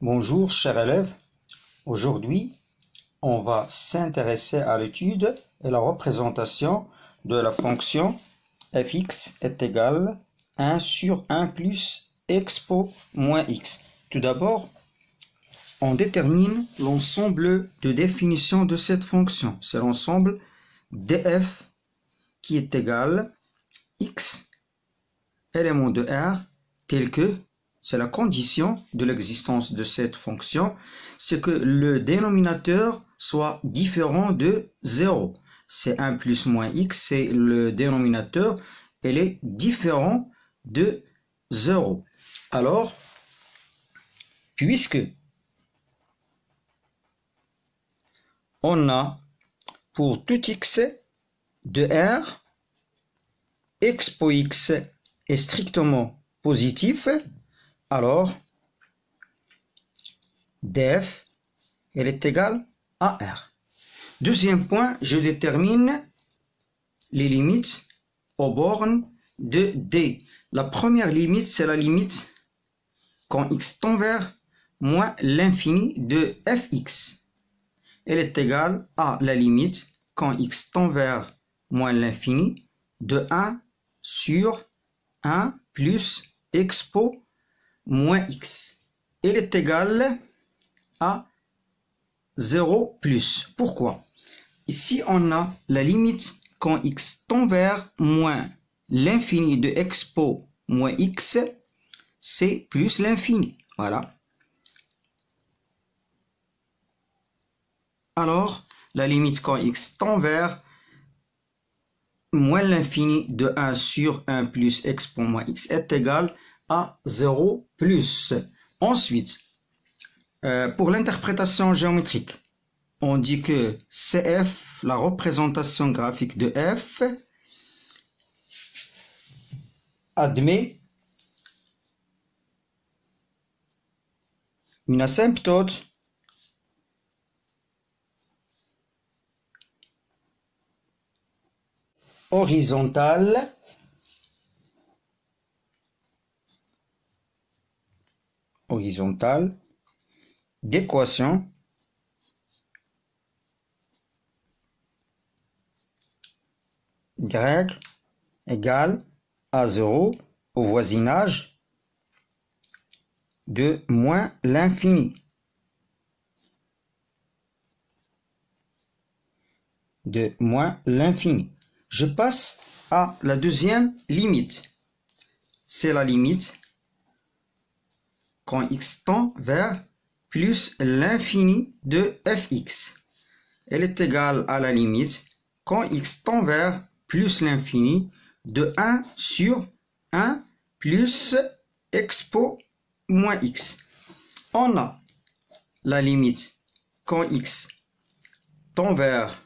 Bonjour chers élèves, aujourd'hui on va s'intéresser à l'étude et la représentation de la fonction fx est égal 1 sur 1 plus expo moins x. Tout d'abord, on détermine l'ensemble de définition de cette fonction. C'est l'ensemble df qui est égal x élément de R tel que c'est la condition de l'existence de cette fonction, c'est que le dénominateur soit différent de 0. C'est 1 plus moins x, c'est le dénominateur, elle est différent de 0. Alors, puisque on a pour tout x de R, expo x est strictement positif, alors df elle est égale à R. Deuxième point, je détermine les limites aux bornes de D. La première limite, c'est la limite quand x tend vers moins l'infini de fx. Elle est égale à la limite quand x tend vers moins l'infini de 1 sur 1 plus expo moins x. Elle est égale à 0 plus. Pourquoi? Ici, on a la limite quand x tend vers moins l'infini de expo moins x, c'est plus l'infini. Voilà. Alors, la limite quand x tend vers moins l'infini de 1 sur 1 plus expo moins x est égale à 0 plus. Ensuite, pour l'interprétation géométrique, on dit que CF, la représentation graphique de F, admet une asymptote horizontale d'équation y égale à 0 au voisinage de moins l'infini. Je passe à la deuxième limite. C'est la limite quand x tend vers plus l'infini de fx. Elle est égale à la limite quand x tend vers plus l'infini de 1 sur 1 plus expo moins x. On a la limite quand x tend vers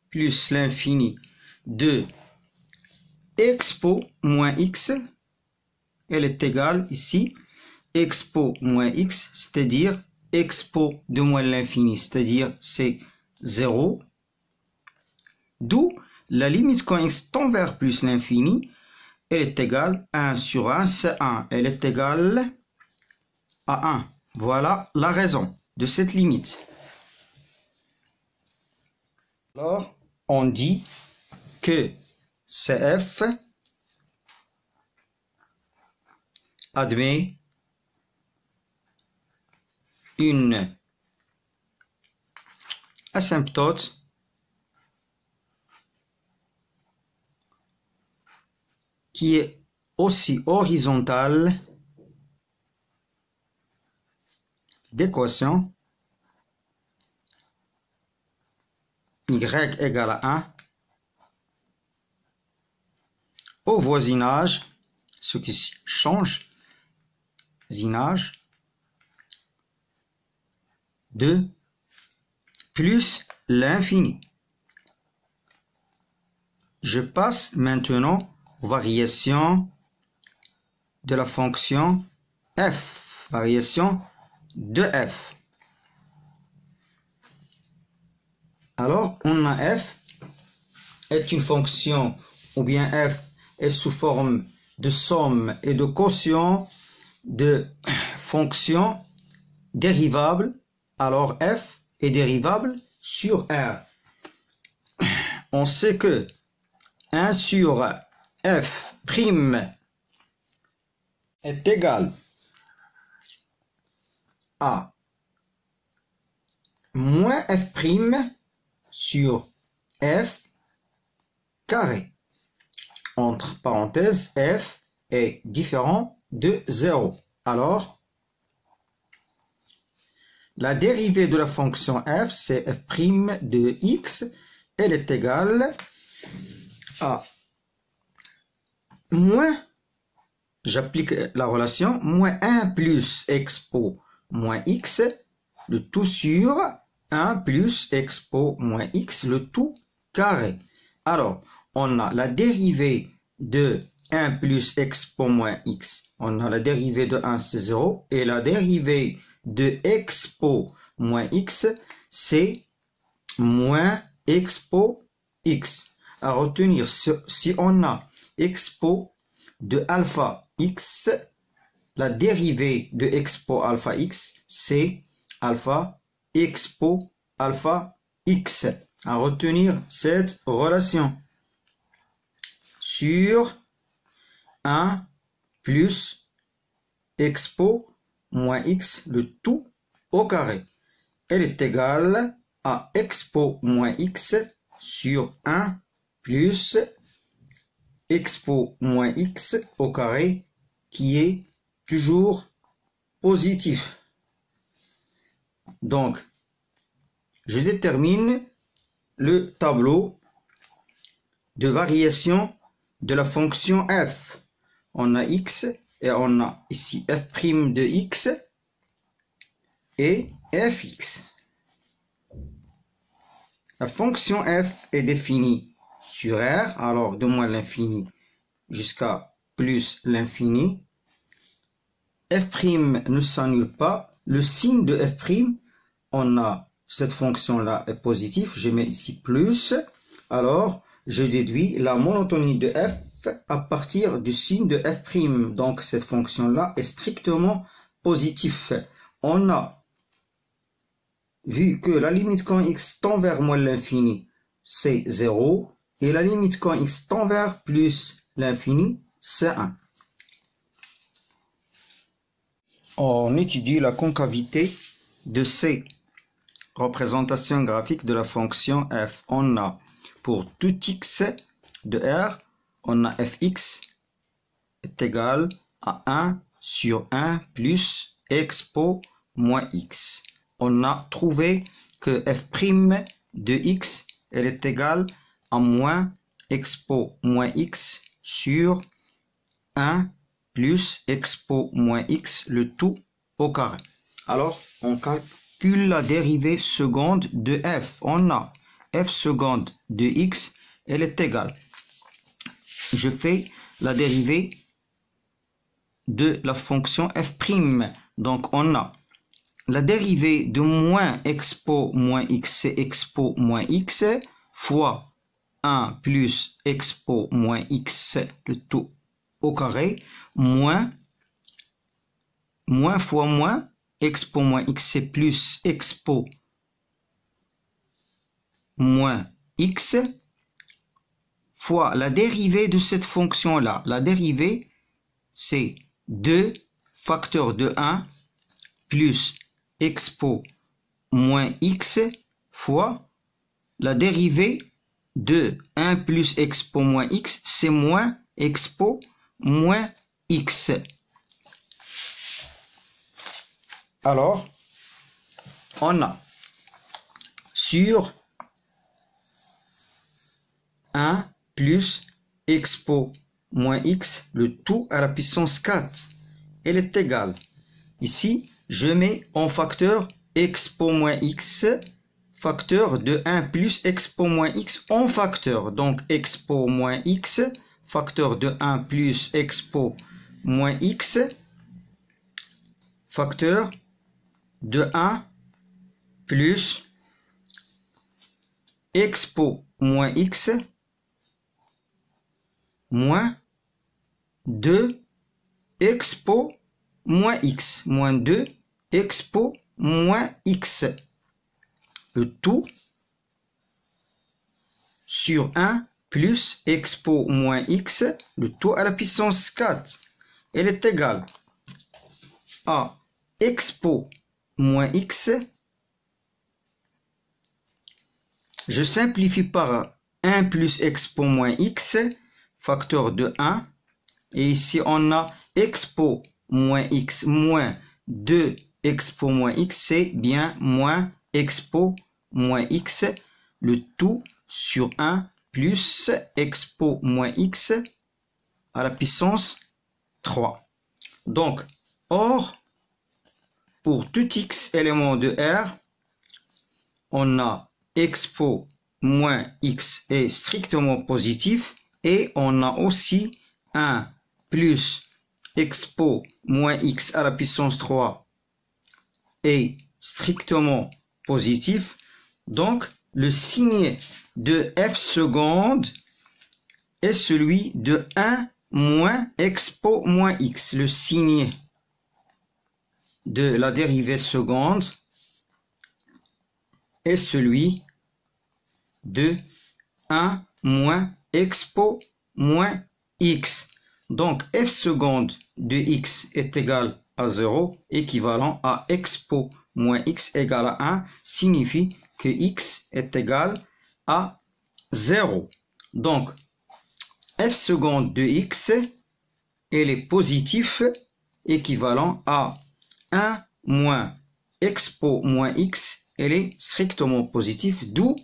plus l'infini de expo moins x. Elle est égale ici expo moins x, c'est-à-dire expo de moins l'infini, c'est-à-dire c'est 0. D'où la limite quand x tend vers plus l'infini, elle est égale 1 sur 1, c'est 1. Elle est égale à 1. Voilà la raison de cette limite. Alors, on dit que CF admet une asymptote qui est aussi horizontale d'équation y égale à 1 au voisinage, ce qui change, voisinage de plus l'infini. Je passe maintenant aux variations de la fonction f, variation de f. Alors, on a f est une fonction, ou bien f est sous forme de somme et de quotient de fonctions dérivable, alors f est dérivable sur R. On sait que 1 sur f' est égal à moins f' sur f carré. Entre parenthèses, f est différent de 0. Alors, la dérivée de la fonction f, c'est f' de x. Elle est égale à moins, j'applique la relation, moins 1 plus expo moins x, le tout sur 1 plus expo moins x, le tout carré. Alors, on a la dérivée de 1 plus expo moins x. On a la dérivée de 1, c'est 0. Et la dérivée de expo moins x, c'est moins expo x. À retenir, si on a expo de alpha x, la dérivée de expo alpha x, c'est alpha expo alpha x. À retenir cette relation sur 1 plus expo moins x, le tout au carré. Elle est égale à expo moins x sur 1 plus expo moins x au carré, qui est toujours positif. Donc, je détermine le tableau de variation de la fonction f. On a x et on a ici f' de x et fx. La fonction f est définie sur R, alors de moins l'infini jusqu'à plus l'infini. F' ne s'annule pas. Le signe de f', on a cette fonction-là est positive. Je mets ici plus. Alors, je déduis la monotonie de f à partir du signe de f'. Donc, cette fonction-là est strictement positive. On a vu que la limite quand x tend vers moins l'infini, c'est 0. Et la limite quand x tend vers plus l'infini, c'est 1. On étudie la concavité de ces représentations graphiques de la fonction f. On a pour tout x de R, on a fx est égal à 1 sur 1 plus expo moins x. On a trouvé que f' de x, elle est égale à moins expo moins x sur 1 plus expo moins x, le tout au carré. Alors, on calcule la dérivée seconde de f. On a f seconde de x, elle est égale. Je fais la dérivée de la fonction f'. Donc, on a la dérivée de moins expo moins x, c'est expo moins x, fois 1 plus expo moins x, le tout au carré, moins fois moins, expo moins x, c'est plus expo moins x, fois la dérivée de cette fonction-là. La dérivée, c'est 2 facteur de 1 plus expo moins x fois la dérivée de 1 plus expo moins x, c'est moins expo moins x. Alors, on a sur 1 plus expo moins x, le tout à la puissance 4. Elle est égale. Ici, je mets en facteur expo moins x, facteur de 1 plus expo moins x en facteur. Donc, expo moins x, facteur de 1 plus expo moins x, facteur de 1 plus expo moins x moins 2 expo moins x, moins 2 expo moins x. Le tout sur 1 plus expo moins x, le tout à la puissance 4. Elle est égale à expo moins x. Je simplifie par 1 plus expo moins x, facteur de 1. Et ici, on a expo moins x moins 2 expo moins x, c'est bien moins expo moins x, le tout sur 1 plus expo moins x à la puissance 3. Donc, or, pour tout x élément de R, on a expo moins x est strictement positif et on a aussi 1 plus expo moins x à la puissance 3 est strictement positif. Donc, le signe de f seconde est celui de 1 moins expo moins x. Le signe de la dérivée seconde est celui de 1 moins expo moins x. Donc, f seconde de x est égal à 0, équivalent à expo moins x égale à 1, signifie que x est égal à 0. Donc, f seconde de x, elle est positif, équivalent à 1 moins expo moins x, elle est strictement positif, d'où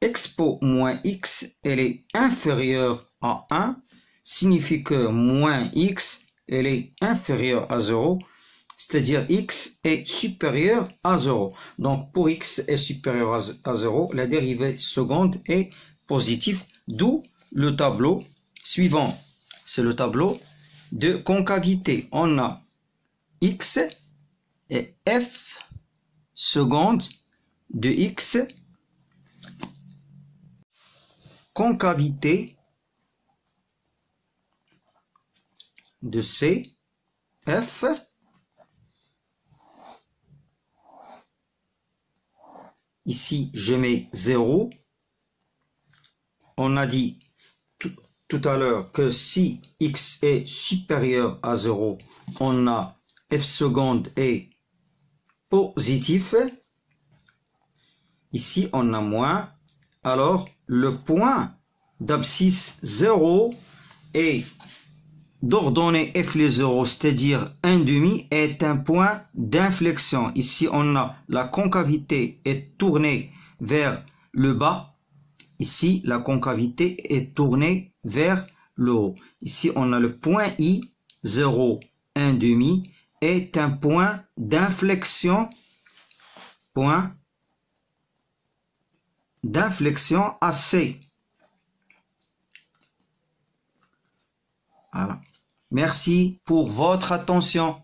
expo moins x, elle est inférieure à 1, signifie que moins x, elle est inférieure à 0, c'est-à-dire x est supérieur à 0. Donc, pour x est supérieur à 0, la dérivée seconde est positive, d'où le tableau suivant. C'est le tableau de concavité. On a x et f seconde de x, concavité de c, f, ici je mets 0. On a dit tout à l'heure que si x est supérieur à 0, on a f seconde est positif. Ici on a moins. Alors le point d'abscisse 0 est d'ordonnée f les 0, c'est-à-dire 1,5, est un point d'inflexion. Ici, on a la concavité est tournée vers le bas. Ici, la concavité est tournée vers le haut. Ici, on a le point I, 0, 1,5, est un point d'inflexion. Point d'inflexion AC. Voilà. Merci pour votre attention.